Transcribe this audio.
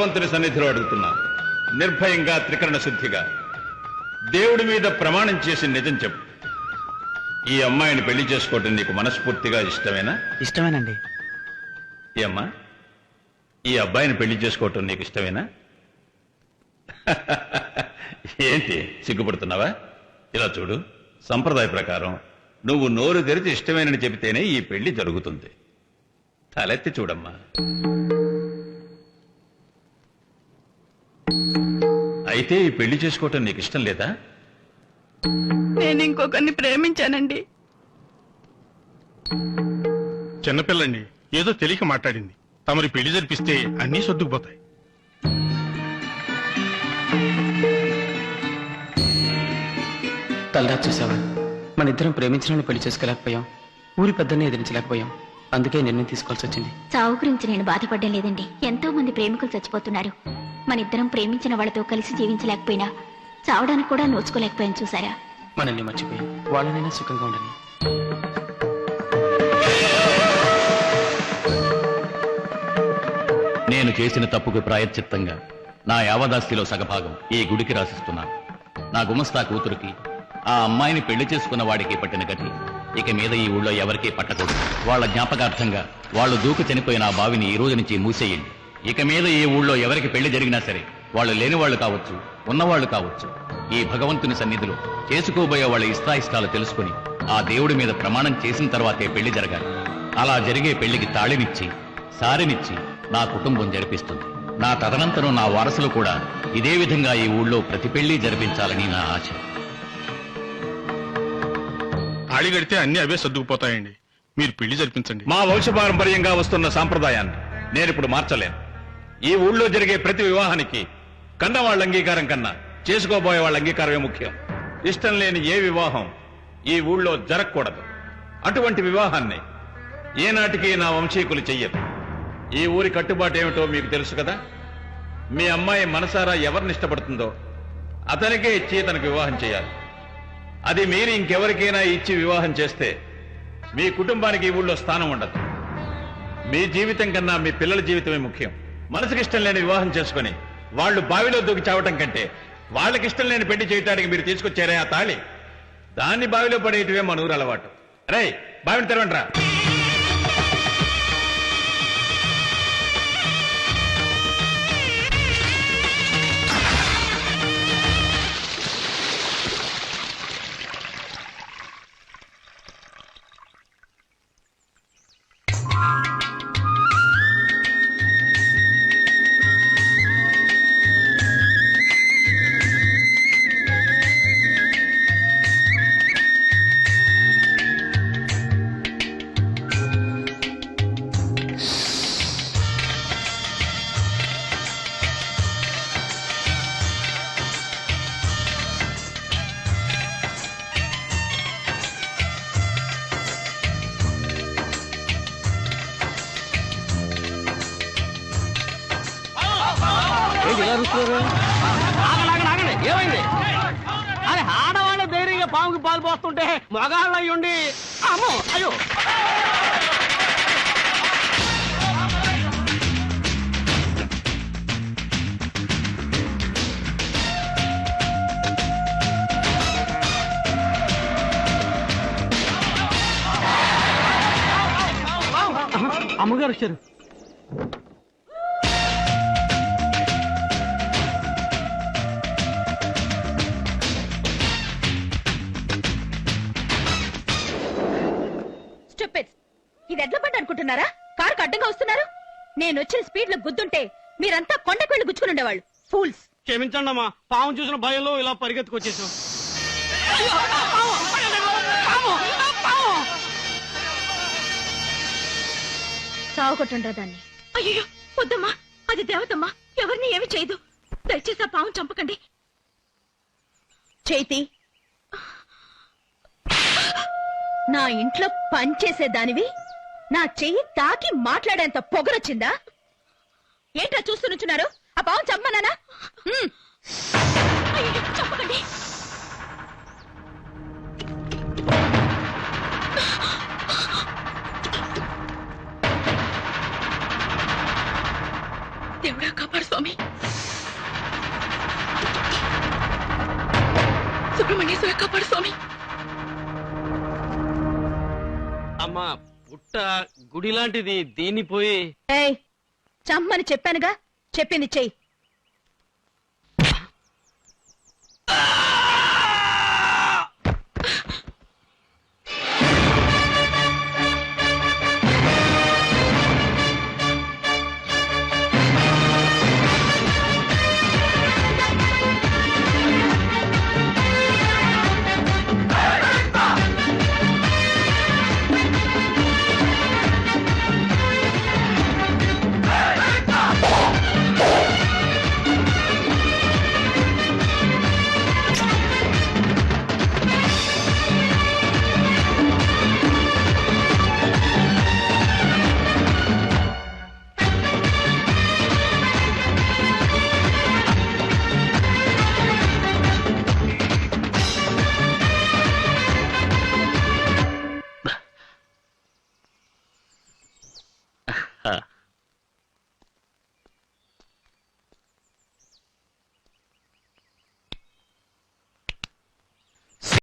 భగవంతుని సన్నిధిలో అడుగుతున్నా, నిర్భయంగా త్రికరణ శుద్ధిగా దేవుడి మీద ప్రమాణం చేసి నిజం చెప్పు. ఈ అమ్మాయిని పెళ్లి చేసుకోవటం నీకు మనస్ఫూర్తిగా ఇష్టమేనా? ఇష్టమేనండి. ఈ అమ్మా, ఈ అబ్బాయిని పెళ్లి చేసుకోవటం నీకు ఇష్టమేనా? ఏంటి సిగ్గుపడుతున్నావా? ఇలా చూడు, సంప్రదాయ ప్రకారం నువ్వు నోరు తెరిచి ఇష్టమేనని చెబితేనే ఈ పెళ్లి జరుగుతుంది. తలెత్తి చూడమ్మా. అయితే ఈ పెళ్లి చేసుకోవటం నీకు ఇష్టం లేదా? నేను ఇంకొకరిని ప్రేమించానండి. చిన్నపిల్లండి, ఏదో తెలియక మాట్లాడింది. తమరి పెళ్లి జరిపిస్తే అన్నీ సర్దుకుపోతాయి. తల్లా చూసావా, మన ఇద్దరం ప్రేమించిన పెళ్లి చేసుకోలేకపోయాం, ఊరి పెద్దల్ని ఎదిరించలేకపోయాం. అందుకే నిర్ణయం తీసుకోవాల్సి వచ్చింది. చావు గురించి నేను బాధపడ్డం లేదండి. ఎంతో మంది ప్రేమికులు చచ్చిపోతున్నారు. మన ఇద్దరం ప్రేమించిన వాళ్ళతో కలిసి జీవించలేకపోయినా చావడానికి కూడా నోచుకోలేకపోయాం. చూసారా? మనల్ని మర్చిపోయాం, వాళ్ళనైనా సుఖంగా ఉండని. నేను చేసిన తప్పుకు ప్రాయశ్చిత్తంగా నా యావదాస్తిలో సగభాగం ఈ గుడికి రాసిస్తున్నాను. నా గుమస్తా కూతురికి, ఆ అమ్మాయిని పెళ్లి చేసుకున్న వాడికి పట్టిన గతి ఇక మీద ఈ ఊళ్ళో ఎవరికీ పట్టకూడదు. వాళ్ళ జ్ఞాపకార్థంగా వాళ్ళు దూకు చనిపోయిన ఆ బావిని ఈ రోజు నుంచి మూసేయండి. ఇక మీద ఈ ఊళ్ళో ఎవరికి పెళ్లి జరిగినా సరే, వాళ్ళు లేనివాళ్లు కావచ్చు, ఉన్నవాళ్లు కావచ్చు, ఈ భగవంతుని సన్నిధిలో చేసుకోబోయే వాళ్ళ ఇష్టాయిష్టాలు తెలుసుకుని ఆ దేవుడి మీద ప్రమాణం చేసిన తర్వాతే పెళ్లి జరగాలి. అలా జరిగే పెళ్లికి తాళినిచ్చి సారినిచ్చి నా కుటుంబం జరిపిస్తుంది. నా తదనంతరం నా వారసులు కూడా ఇదే విధంగా ఈ ఊళ్ళో ప్రతి పెళ్లి జరిపించాలని నా ఆశ. తాళి కడితే అన్ని అవే సర్దుకుపోతాయండి. మీరు పెళ్లి జరిపించండి. మా వంశపారంపర్యంగా వస్తున్న సాంప్రదాయాన్ని నేనిప్పుడు మార్చలేను. ఈ ఊళ్ళో జరిగే ప్రతి వివాహానికి కన్న వాళ్ళ అంగీకారం కన్నా చేసుకోబోయే వాళ్ళ అంగీకారమే ముఖ్యం. ఇష్టం లేని ఏ వివాహం ఈ ఊళ్ళో జరగకూడదు. అటువంటి వివాహాన్ని ఏనాటికి నా వంశీకులు చెయ్యరు. ఈ ఊరి కట్టుబాటు ఏమిటో మీకు తెలుసు కదా. మీ అమ్మాయి మనసారా ఎవరిని ఇష్టపడుతుందో అతనికే ఇచ్చి తనకు వివాహం చేయాలి. అది మీరు ఇంకెవరికైనా ఇచ్చి వివాహం చేస్తే మీ కుటుంబానికి ఈ ఊళ్ళో స్థానం ఉండదు. మీ జీవితం కన్నా మీ పిల్లల జీవితమే ముఖ్యం. మనసుకి ఇష్టం లేని వివాహం చేసుకుని వాళ్ళు బావిలో దూకి చావటం కంటే వాళ్ళకి ఇష్టం లేని పెళ్లి చేయటానికి మీరు తీసుకొచ్చారే ఆ తాళి, దాన్ని బావిలో పడేయటమే మన ఊరు అలవాటు. రే, బావిని తెరవండిరా. ఏమైంది? అరే ఆడవాళ్ళ ధైర్యంగా పాముకి పాలు పోస్తుంటే మగాళ్ళు అయ్యుండి అమ్మో అయ్యో. అమ్మగారు వచ్చారు. ఇది ఎడ్ల బండి అనుకుంటున్నారా? కారుకు అడ్డంగా వస్తున్నారు. నేను వచ్చిన స్పీడ్ లో గుద్దుంటే మీరంతా కొండకు వెళ్లి గుచ్చుకుని ఉండేవాళ్ళు. ఫూల్స్. క్షమించండి అమ్మా, పాము చూసిన భయంలో ఇలా పరిగెత్తుకొచ్చేసాం. చావుకొట్టుండ్రా దాన్ని. అయ్యో వద్దమ్మా, అది దేవతమ్మా, ఎవరిని ఏమి చేయదు. దయచేసి ఆ పాము చంపకండి. చేతి, నా ఇంట్లో పనిచేసేదానివి నా చెయ్యి తాకి మాట్లాడేంత పొగరొచ్చిందా? ఏంట్రా చూస్తూ నుంచున్నారు? ఆ పాము చంపమన్నానా? చంపకండి. దేవుడా కాపాడు స్వామి. సుబ్రహ్మణ్యేశ్వర కాపాడు స్వామి. అమ్మా పుట్ట గుడి లాంటిది దీన్ని పోయి ఏయ్ చమ్మని చెప్పానుగా, చెప్పింది చెయ్యి.